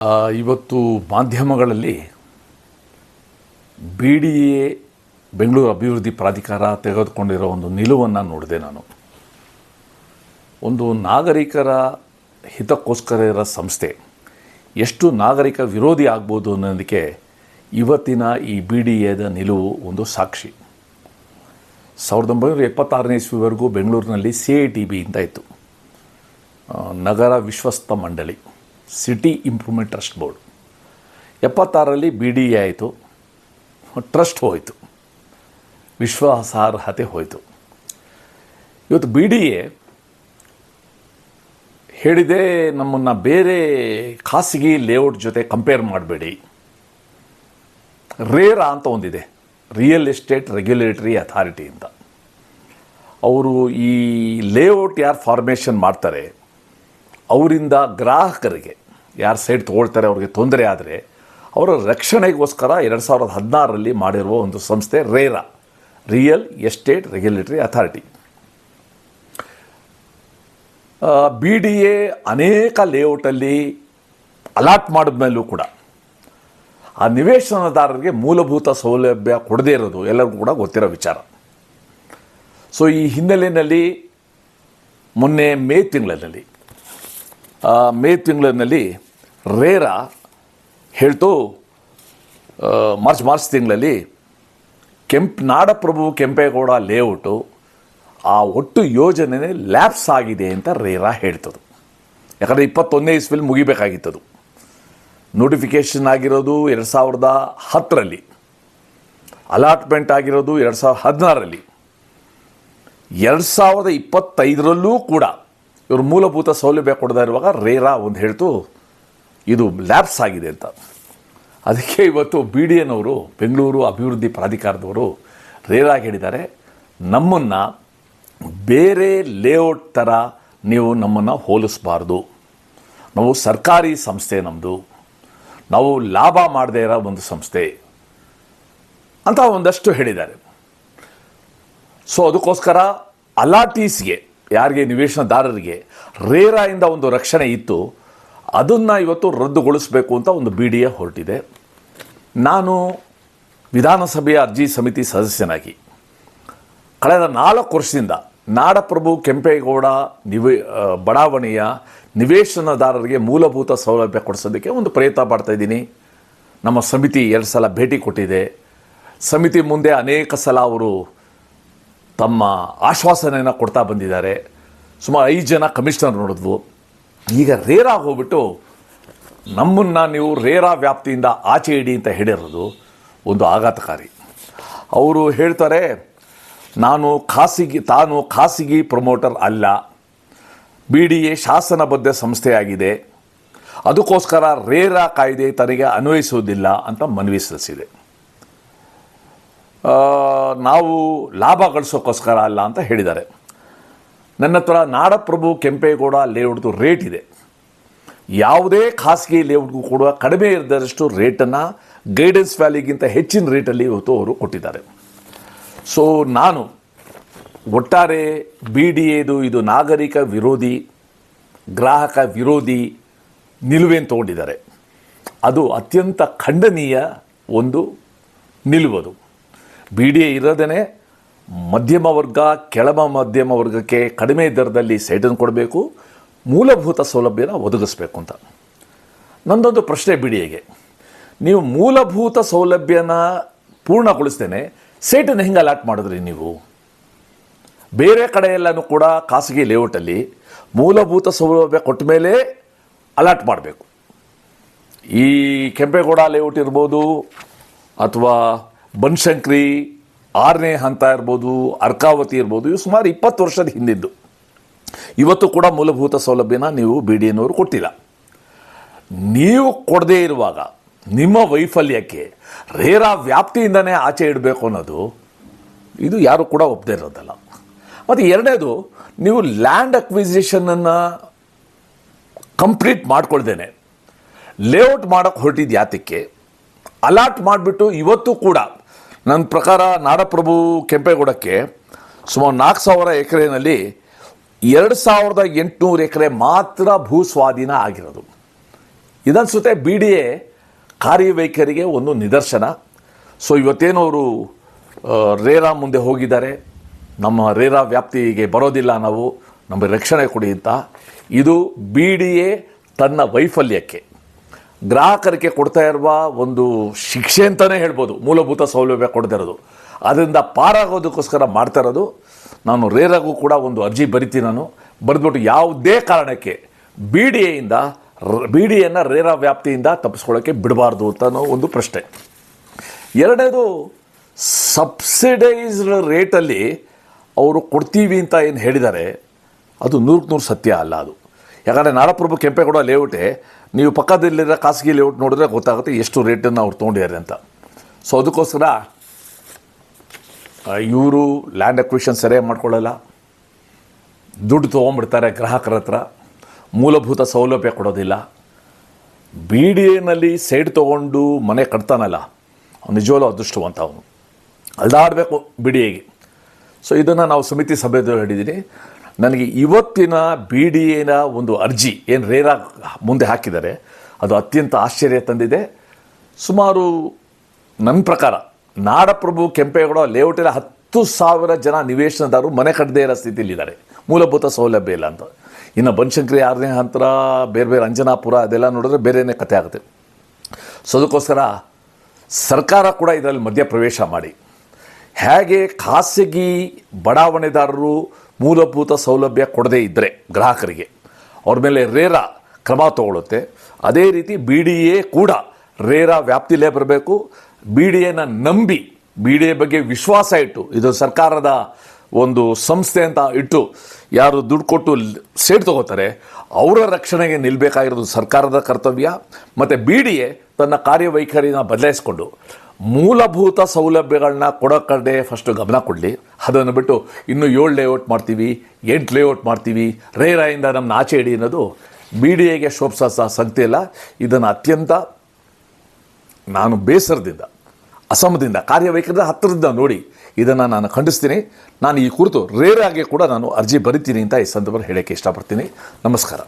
ಇವತ್ತು ಮಾಧ್ಯಮಗಳಲ್ಲಿ B D A Bengaluru ಅಭಿವೃದ್ಧಿ ಪ್ರಾಧಿಕಾರ ತೆಗೆದುಕೊಂಡಿರೋ ಒಂದು ನಿಲುವನ್ನು ನೋಡಿದೆ ನಾನು. ಒಂದು ನಾಗರಿಕರ ಹಿತಕ್ಕೋಸ್ಕರ ಇರೋ ಸಂಸ್ಥೆ ಎಷ್ಟು ನಾಗರಿಕ ವಿರೋಧಿ ಆಗ್ಬೋದು ಅನ್ನೋದಕ್ಕೆ ಇವತ್ತಿನ ಈ ಬಿ ಡಿ ಎದ ನಿಲುವು ಒಂದು ಸಾಕ್ಷಿ. 1976ನೇ ಇಸ್ವಿವರೆಗೂ ಬೆಂಗಳೂರಿನಲ್ಲಿ CITB ಅಂತ ಇತ್ತು, ನಗರ ವಿಶ್ವಸ್ತ ಮಂಡಳಿ, ಸಿಟಿ ಇಂಪ್ರೂವ್ಮೆಂಟ್ ಟ್ರಸ್ಟ್ ಬೋರ್ಡ್. 76ರಲ್ಲಿ ಬಿ ಡಿ ಎ ಆಯಿತು, ಟ್ರಸ್ಟ್ ಹೋಯಿತು, ವಿಶ್ವಾಸಾರ್ಹತೆ ಹೋಯಿತು. ಇವತ್ತು ಬಿ ಡಿ ಎ ಹೇಳಿದೆ, ನಮ್ಮನ್ನು ಬೇರೆ ಖಾಸಗಿ ಲೇಔಟ್ ಜೊತೆ ಕಂಪೇರ್ ಮಾಡಬೇಡಿ. ರೇರಾ ಅಂತ ಒಂದಿದೆ, ರಿಯಲ್ ಎಸ್ಟೇಟ್ ರೆಗ್ಯುಲೇಟರಿ ಅಥಾರಿಟಿ ಅಂತ. ಅವರು ಈ ಲೇಔಟ್ ಯಾರು ಫಾರ್ಮೇಷನ್ ಮಾಡ್ತಾರೆ ಅವರಿಂದ ಗ್ರಾಹಕರಿಗೆ, ಯಾರು ಸೈಟ್ ತೊಗೊಳ್ತಾರೆ ಅವ್ರಿಗೆ ತೊಂದರೆ ಆದರೆ ಅವರ ರಕ್ಷಣೆಗೋಸ್ಕರ 2016ರಲ್ಲಿ ಮಾಡಿರುವ ಒಂದು ಸಂಸ್ಥೆ RERA, real estate regulatory authority. B D A ಅನೇಕ ಲೇಔಟಲ್ಲಿ ಅಲಾಟ್ ಮಾಡಿದ ಮೇಲೂ ಕೂಡ ಆ ನಿವೇಶನದಾರರಿಗೆ ಮೂಲಭೂತ ಸೌಲಭ್ಯ ಕೊಡದೇ ಇರೋದು ಎಲ್ಲರಿಗೂ ಕೂಡ ಗೊತ್ತಿರೋ ವಿಚಾರ. ಸೊ ಈ ಹಿನ್ನೆಲೆಯಲ್ಲಿ ಮೊನ್ನೆ ಮೇ ತಿಂಗಳಿನಲ್ಲಿ ರೇರಾ ಹೇಳ್ತು, ಮಾರ್ಚ್ ತಿಂಗಳಲ್ಲಿ ನಾಡಪ್ರಭು ಕೆಂಪೇಗೌಡ ಲೇಔಟು ಆ ಒಟ್ಟು ಯೋಜನೆ ಲ್ಯಾಪ್ಸ್ ಆಗಿದೆ ಅಂತ ರೇರಾ ಹೇಳ್ತದು. ಯಾಕಂದರೆ 21ನೇ ಇಸ್ವಿಲಿ ಮುಗಿಬೇಕಾಗಿತ್ತದು. ನೋಟಿಫಿಕೇಷನ್ ಆಗಿರೋದು 2010ರಲ್ಲಿ, ಅಲಾಟ್ಮೆಂಟ್ ಆಗಿರೋದು 2016ರಲ್ಲಿ. 2025ರಲ್ಲೂ ಕೂಡ ಇವರು ಮೂಲಭೂತ ಸೌಲಭ್ಯ ಕೊಡದೇ ಇರುವಾಗ ರೇರಾ ಒಂದು ಹೇಳ್ತು ಇದು ಲ್ಯಾಪ್ಸ್ ಆಗಿದೆ ಅಂತ. ಅದಕ್ಕೆ ಇವತ್ತು ಬಿ ಡಿ ಎನವರು, ಬೆಂಗಳೂರು ಅಭಿವೃದ್ಧಿ ಪ್ರಾಧಿಕಾರದವರು ರೇರಾಗಿ ಹೇಳಿದ್ದಾರೆ, ನಮ್ಮನ್ನು ಬೇರೆ ಲೇಔಟ್ ಥರ ನೀವು ನಮ್ಮನ್ನು ಹೋಲಿಸಬಾರ್ದು. ನಾವು ಸರ್ಕಾರಿ ಸಂಸ್ಥೆ, ನಮ್ಮದು, ನಾವು ಲಾಭ ಮಾಡದೇ ಇರೋ ಒಂದು ಸಂಸ್ಥೆ ಅಂತ ಒಂದಷ್ಟು ಹೇಳಿದ್ದಾರೆ. ಸೊ ಅದಕ್ಕೋಸ್ಕರ ಅಲಾಟೀಸ್ಗೆ, ಯಾರಿಗೆ ನಿವೇಶನದಾರರಿಗೆ ರೇರಾಯಿಂದ ಒಂದು ರಕ್ಷಣೆ ಇತ್ತು, ಅದನ್ನು ಇವತ್ತು ರದ್ದುಗೊಳಿಸಬೇಕು ಅಂತ ಒಂದು ಬಿ ಡಿ ಎ ಹೊರಟಿದೆ. ನಾನು ವಿಧಾನಸಭೆಯ ಅರ್ಜಿ ಸಮಿತಿ ಸದಸ್ಯನಾಗಿ ಕಳೆದ 4 ವರ್ಷದಿಂದ ನಾಡಪ್ರಭು ಕೆಂಪೇಗೌಡ ಬಡಾವಣೆಯ ನಿವೇಶನದಾರರಿಗೆ ಮೂಲಭೂತ ಸೌಲಭ್ಯ ಕೊಡಿಸೋದಕ್ಕೆ ಒಂದು ಪ್ರಯತ್ನ ಮಾಡ್ತಾಯಿದ್ದೀನಿ. ನಮ್ಮ ಸಮಿತಿ 2 ಸಲ ಭೇಟಿ ಕೊಟ್ಟಿದೆ. ಸಮಿತಿ ಮುಂದೆ ಅನೇಕ ಸಲ ಅವರು ತಮ್ಮ ಆಶ್ವಾಸನೆಯನ್ನು ಕೊಡ್ತಾ ಬಂದಿದ್ದಾರೆ. ಸುಮಾರು 5 ಜನ ಕಮಿಷನರ್ ನೋಡಿದ್ವು. ಈಗ ರೇರಾ ಹೋಗ್ಬಿಟ್ಟು ನಮ್ಮನ್ನು ನೀವು ರೇರಾ ವ್ಯಾಪ್ತಿಯಿಂದ ಆಚೆ ಇಡಿ ಅಂತ ಹೇಳಿರೋದು ಒಂದು ಆಘಾತಕಾರಿ. ಅವರು ಹೇಳ್ತಾರೆ, ತಾನು ಖಾಸಗಿ ಪ್ರಮೋಟರ್ ಅಲ್ಲ, ಬಿ ಡಿ ಎ ಶಾಸನಬದ್ಧ ಸಂಸ್ಥೆಯಾಗಿದೆ, ಅದಕ್ಕೋಸ್ಕರ ರೇರಾ ಕಾಯ್ದೆ ತನಗೆ ಅನ್ವಯಿಸುವುದಿಲ್ಲ ಅಂತ ಮನವಿ ಸಲ್ಲಿಸಿದೆ. ನಾವು ಲಾಭ ಗಳಿಸೋಕ್ಕೋಸ್ಕರ ಅಲ್ಲ ಅಂತ ಹೇಳಿದ್ದಾರೆ. ನನ್ನ ಹತ್ರ ನಾಡಪ್ರಭು ಕೆಂಪೇಗೌಡ ಲೇಔಟ್ದು ರೇಟ್ ಇದೆ. ಯಾವುದೇ ಖಾಸಗಿ ಲೇಔಟ್ಗೂ ಕೂಡ ಕಡಿಮೆ ಇರದಷ್ಟು ರೇಟನ್ನು ಗೈಡೆನ್ಸ್ ವ್ಯಾಲಿಗಿಂತ ಹೆಚ್ಚಿನ ರೇಟಲ್ಲಿ ಇವತ್ತು ಅವರು ಕೊಟ್ಟಿದ್ದಾರೆ. ಸೊ ನಾನು ಒಟ್ಟಾರೆ ಬಿ ಡಿ ಎದು ಇದು ನಾಗರಿಕ ವಿರೋಧಿ, ಗ್ರಾಹಕ ವಿರೋಧಿ ನಿಲುವೇನು ತೊಗೊಂಡಿದ್ದಾರೆ. ಅದು ಅತ್ಯಂತ ಖಂಡನೀಯ ಒಂದು ನಿಲುವದು. ಬಿ ಡಿ ಎ ಇರೋದೇ ಮಧ್ಯಮ ವರ್ಗ, ಕೆಳಮ ಮಧ್ಯಮ ವರ್ಗಕ್ಕೆ ಕಡಿಮೆ ದರದಲ್ಲಿ ಸೈಟನ್ನು ಕೊಡಬೇಕು, ಮೂಲಭೂತ ಸೌಲಭ್ಯನ ಒದಗಿಸ್ಬೇಕು ಅಂತ. ನನ್ನದೊಂದು ಪ್ರಶ್ನೆ ಬಿ ಡಿ ಎಗೆ, ನೀವು ಮೂಲಭೂತ ಸೌಲಭ್ಯನ ಪೂರ್ಣಗೊಳಿಸ್ತೇನೆ ಸೈಟನ್ನು ಹೆಂಗೆ ಅಲಾಟ್ ಮಾಡಿದ್ರಿ ನೀವು? ಬೇರೆ ಕಡೆಯೆಲ್ಲನೂ ಕೂಡ ಖಾಸಗಿ ಲೇಔಟಲ್ಲಿ ಮೂಲಭೂತ ಸೌಲಭ್ಯ ಕೊಟ್ಟ ಮೇಲೆ ಅಲಾಟ್ ಮಾಡಬೇಕು. ಈ ಕೆಂಪೇಗೌಡ ಲೇಔಟ್ ಇರ್ಬೋದು, ಅಥವಾ ಬನಶಂಕರಿ 6ನೇ ಹಂತ ಇರ್ಬೋದು, ಅರ್ಕಾವತಿ ಇರ್ಬೋದು, ಇವು ಸುಮಾರು 20 ವರ್ಷದ ಹಿಂದಿದ್ದು. ಇವತ್ತು ಕೂಡ ಮೂಲಭೂತ ಸೌಲಭ್ಯನ ನೀವು ಬಿ ಡಿ ಎನವರು ಕೊಟ್ಟಿಲ್ಲ. ನೀವು ಕೊಡದೇ ಇರುವಾಗ ನಿಮ್ಮ ವೈಫಲ್ಯಕ್ಕೆ ರೇರಾ ವ್ಯಾಪ್ತಿಯಿಂದನೇ ಆಚೆ ಇಡಬೇಕು ಅನ್ನೋದು ಇದು ಯಾರು ಕೂಡ ಒಪ್ಪದೇ ಇರೋದಲ್ಲ. ಮತ್ತು ಎರಡನೇದು, ನೀವು ಲ್ಯಾಂಡ್ ಅಕ್ವಿಸಿಷನನ್ನು ಕಂಪ್ಲೀಟ್ ಮಾಡ್ಕೊಳ್ದೇನೆ ಲೇಔಟ್ ಮಾಡೋಕ್ಕೆ ಹೊರಟಿದ್ದು ಯಾತಕ್ಕೆ? ಅಲಾಟ್ ಮಾಡಿಬಿಟ್ಟು ಇವತ್ತು ಕೂಡ ನನ್ನ ಪ್ರಕಾರ ನಾಡಪ್ರಭು ಕೆಂಪೇಗೌಡಕ್ಕೆ ಸುಮಾರು 4,000 ಎಕರೆನಲ್ಲಿ 2,800 ಎಕರೆ ಮಾತ್ರ ಭೂ ಸ್ವಾಧೀನ ಆಗಿರೋದು. ಇದನ್ಸುತ್ತೆ ಬಿ ಡಿ ಎ ಕಾರ್ಯವೈಖರಿಗೆ ಒಂದು ನಿದರ್ಶನ. ಸೊ ಇವತ್ತೇನು ಅವರು ರೇರಾ ಮುಂದೆ ಹೋಗಿದ್ದಾರೆ, ನಮ್ಮ ರೇರಾ ವ್ಯಾಪ್ತಿಗೆ ಬರೋದಿಲ್ಲ, ನಾವು ನಮಗೆ ರಕ್ಷಣೆ ಕೊಡಿ ಅಂತ. ಇದು ಬಿ ಡಿ ಎ ತನ್ನ ವೈಫಲ್ಯಕ್ಕೆ ಗ್ರಾಹಕರಿಗೆ ಕೊಡ್ತಾ ಇರುವ ಒಂದು ಶಿಕ್ಷೆ ಅಂತಲೇ ಹೇಳ್ಬೋದು. ಮೂಲಭೂತ ಸೌಲಭ್ಯ ಕೊಡದಿರೋದು, ಅದರಿಂದ ಪಾರಾಗೋದಕ್ಕೋಸ್ಕರ ಮಾಡ್ತಾ ಇರೋದು. ನಾನು ರೇರಾಗೂ ಕೂಡ ಒಂದು ಅರ್ಜಿ ಬರಿತೀನಿ. ನಾನು ಬರೆದ್ಬಿಟ್ಟು ಯಾವುದೇ ಕಾರಣಕ್ಕೆ ಬಿ ಡಿ ಎನ್ನು ರೇರಾ ವ್ಯಾಪ್ತಿಯಿಂದ ತಪ್ಪಿಸ್ಕೊಳ್ಳೋಕ್ಕೆ ಬಿಡಬಾರ್ದು ಅಂತ ಒಂದು ಪ್ರಶ್ನೆ. ಎರಡನೇದು, ಸಬ್ಸಿಡೈಸ್ಡ್ ರೇಟಲ್ಲಿ ಅವರು ಕೊಡ್ತೀವಿ ಅಂತ ಏನು ಹೇಳಿದ್ದಾರೆ ಅದು 100% ಸತ್ಯ ಅಲ್ಲ. ಅದು ಯಾಕಂದರೆ ನಾಡಪ್ರಭು ಕೆಂಪೇಗೌಡ ಲೇಔಟೇ, ನೀವು ಪಕ್ಕದಲ್ಲಿರೋ ಖಾಸಗಿ ಲೇಔಟ್ ನೋಡಿದ್ರೆ ಗೊತ್ತಾಗುತ್ತೆ ಎಷ್ಟು ರೇಟನ್ನು ಅವ್ರು ತೊಗೊಂಡಿದ್ದಾರೆ ಅಂತ. ಸೊ ಅದಕ್ಕೋಸ್ಕರ ಇವರು ಲ್ಯಾಂಡ್ ಅಕ್ವಿಷನ್ ಸರಿಯಾಗಿ ಮಾಡ್ಕೊಳ್ಳಲ್ಲ, ದುಡ್ಡು ತೊಗೊಂಡ್ಬಿಡ್ತಾರೆ ಗ್ರಾಹಕರ ಹತ್ರ, ಮೂಲಭೂತ ಸೌಲಭ್ಯ ಕೊಡೋದಿಲ್ಲ. ಬಿ ಡಿ ಎನಲ್ಲಿ ಸೈಡ್ ತೊಗೊಂಡು ಮನೆ ಕಟ್ತಾನಲ್ಲ, ಅವ್ನು ನಿಜವಾಗ್ಲೂ ಅದೃಷ್ಟವಂತ. ಅವನು ಅಲ್ದಾಡಬೇಕು ಬಿ ಡಿ ಎಗೆ. ಸೊ ಇದನ್ನು ನಾವು ಸಮಿತಿ ಸಭೆಯಲ್ಲಿ ಹೇಳಿದ್ದೀನಿ. ನನಗೆ ಇವತ್ತಿನ ಬಿ ಡಿ ಎನ ಒಂದು ಅರ್ಜಿ ಏನು ರೇರಾ ಮುಂದೆ ಹಾಕಿದ್ದಾರೆ ಅದು ಅತ್ಯಂತ ಆಶ್ಚರ್ಯ ತಂದಿದೆ. ಸುಮಾರು ನನ್ನ ಪ್ರಕಾರ ನಾಡಪ್ರಭು ಕೆಂಪೇಗೌಡ ಲೇಔಟಲ್ಲಿ 10,000 ಜನ ನಿವೇಶನದಾರರು ಮನೆ ಕಟ್ಟದೇ ಇರೋ ಸ್ಥಿತಿಲಿದ್ದಾರೆ, ಮೂಲಭೂತ ಸೌಲಭ್ಯ ಇಲ್ಲ ಅಂತ. ಇನ್ನು ಬನಶಂಕರಿ 6ನೇ ಹಂತ, ಬೇರೆ ಅಂಜನಾಪುರ ಅದೆಲ್ಲ ನೋಡಿದ್ರೆ ಬೇರೆಯೇ ಕಥೆ ಆಗುತ್ತೆ. ಸೊ ಅದಕ್ಕೋಸ್ಕರ ಸರ್ಕಾರ ಕೂಡ ಇದರಲ್ಲಿ ಮಧ್ಯಪ್ರವೇಶ ಮಾಡಿ, ಹೇಗೆ ಖಾಸಗಿ ಬಡಾವಣೆದಾರರು ಮೂಲಭೂತ ಸೌಲಭ್ಯ ಕೊಡದೇ ಇದ್ದರೆ ಗ್ರಾಹಕರಿಗೆ ಅವ್ರ ಮೇಲೆ ರೇರಾ ಕ್ರಮ ತಗೊಳ್ಳುತ್ತೆ, ಅದೇ ರೀತಿ ಬಿ ಡಿ ಎ ಕೂಡ ರೇರಾ ವ್ಯಾಪ್ತಿಲೇ ಬರಬೇಕು. ಬಿ ಡಿ ಎನ ನಂಬಿ, ಬಿ ಡಿ ಎ ಬಗ್ಗೆ ವಿಶ್ವಾಸ ಇಟ್ಟು, ಇದು ಸರ್ಕಾರದ ಒಂದು ಸಂಸ್ಥೆ ಅಂತ ಇಟ್ಟು ಯಾರು ದುಡ್ಡು ಕೊಟ್ಟು ಸೇಡ್ ತಗೋತಾರೆ ಅವರ ರಕ್ಷಣೆಗೆ ನಿಲ್ಲಬೇಕಾಗಿರೋದು ಸರ್ಕಾರದ ಕರ್ತವ್ಯ. ಮತ್ತು ಬಿ ಡಿ ಎ ತನ್ನ ಕಾರ್ಯವೈಖರಿನ ಬದಲಾಯಿಸ್ಕೊಂಡು ಮೂಲಭೂತ ಸೌಲಭ್ಯಗಳನ್ನ ಕೊಡೋ ಕಡೆ ಫಸ್ಟು ಗಮನ ಕೊಡಲಿ. ಅದನ್ನು ಬಿಟ್ಟು ಇನ್ನೂ 7 ಲೇಔಟ್ ಮಾಡ್ತೀವಿ, 8 ಲೇಔಟ್ ಮಾಡ್ತೀವಿ, ರೇರಾಯಿಂದ ನಮ್ಮನ್ನ ಆಚೆ ಇಡಿ ಅನ್ನೋದು ಬಿ ಡಿ ಎಗೆ ಶೋಭಿಸೋ ಸಂಗತಿ ಇಲ್ಲ. ಇದನ್ನು ಅತ್ಯಂತ ನಾನು ಬೇಸರದಿಂದ, ಅಸಮದಿಂದ, ಕಾರ್ಯವೈಖರಿದ ಹತ್ತಿರದಿಂದ ನೋಡಿ ಇದನ್ನು ನಾನು ಖಂಡಿಸ್ತೀನಿ. ನಾನು ಈ ಕುರಿತು ರೇರಾಗೆ ಕೂಡ ನಾನು ಅರ್ಜಿ ಬರಿತೀನಿ ಅಂತ ಈ ಸಂದರ್ಭದಲ್ಲಿ ಹೇಳೋಕ್ಕೆ ಇಷ್ಟಪಡ್ತೀನಿ. ನಮಸ್ಕಾರ.